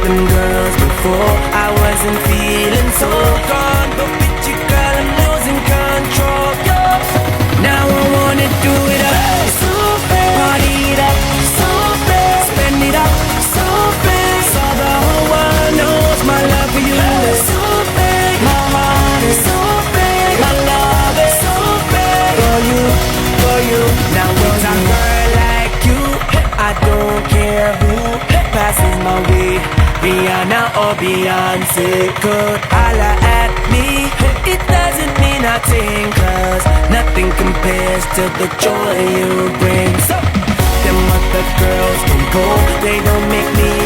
them girls before. I wasn't feeling so gone, but with you, girl, I'm losing control. Yo. Now I wanna do it up, so fast. Party it up, so fast. Spend it up, so fast. So the whole world knows my love for you is so big. My heart is so big. My love is so big. For you, for you. Now with a girl like you, I don't care who passes my way. Rihanna or Beyonce could holla at me. It doesn't mean nothing, cause nothing compares to the joy you bring. So, them other girls can go, they don't make me